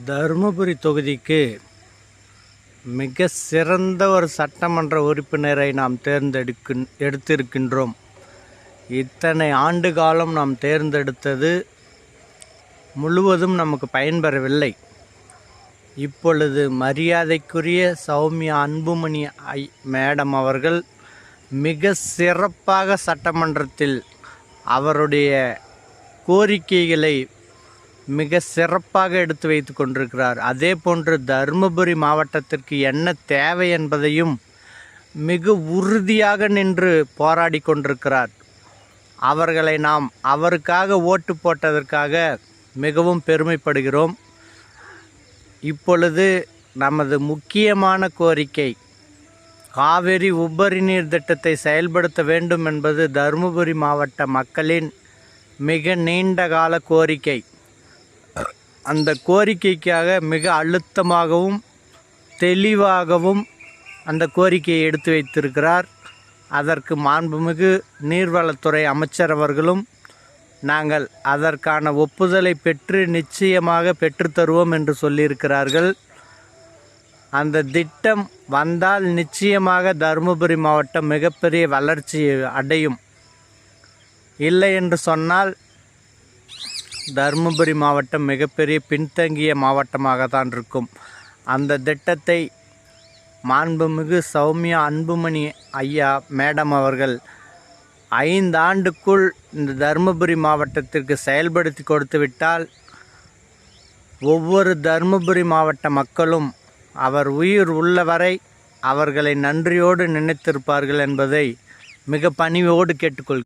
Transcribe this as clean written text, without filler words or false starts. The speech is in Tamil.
தருமபுரி தொகுதிக்கு மிக சிறந்த ஒரு சட்டமன்ற உறுப்பினரை நாம் எடுத்திருக்கின்றோம். இத்தனை ஆண்டு காலம் நாம் தேர்ந்தெடுத்தது முழுவதும் நமக்கு பயன்பெறவில்லை. இப்பொழுது மரியாதைக்குரிய சௌமியா அன்புமணி மேடம் அவர்கள் மிக சிறப்பாக சட்டமன்றத்தில் அவருடைய கோரிக்கைகளை மிக சிறப்பாக எடுத்து வைத்து கொண்டிருக்கிறார். அதே போன்று தருமபுரி மாவட்டத்திற்கு என்ன தேவை என்பதையும் மிக உறுதியாக நின்று போராடி கொண்டிருக்கிறார். அவர்களை நாம் அவருக்காக ஓட்டு போட்டதற்காக மிகவும் பெருமைப்படுகிறோம். இப்பொழுது நமது முக்கியமான கோரிக்கை காவிரி உபரி நீர் திட்டத்தை செயல்படுத்த வேண்டும் என்பது தருமபுரி மாவட்ட மக்களின் மிக நீண்ட கால கோரிக்கை. அந்த கோரிக்கைக்காக மிக அழுத்தமாகவும் தெளிவாகவும் அந்த கோரிக்கையை எடுத்து வைத்திருக்கிறார். அதற்கு மாண்புமிகு நீர்வளத்துறை அமைச்சர் அவர்களும் நாங்கள் அதற்கான ஒப்புதலை பெற்று நிச்சயமாக பெற்றுத்தருவோம் என்று சொல்லியிருக்கிறார்கள். அந்த திட்டம் வந்தால் நிச்சயமாக தருமபுரி மாவட்டம் மிகப்பெரிய வளர்ச்சி அடையும். இல்லை என்று சொன்னால் தருமபுரி மாவட்டம் மிகப்பெரிய பின்தங்கிய மாவட்டமாக தான் இருக்கும். அந்த திட்டத்தை மாண்புமிகு சௌமியா அன்புமணி மேடம் அவர்கள் 5 ஆண்டுக்குள் இந்த தருமபுரி மாவட்டத்திற்கு செயல்படுத்தி கொடுத்துவிட்டால் ஒவ்வொரு தருமபுரி மாவட்ட மக்களும் அவர் உயிர் உள்ளவரை அவர்களை நன்றியோடு நினைத்திருப்பார்கள் என்பதை மிக பணிவோடு கேட்டுக்கொள்கிறேன்.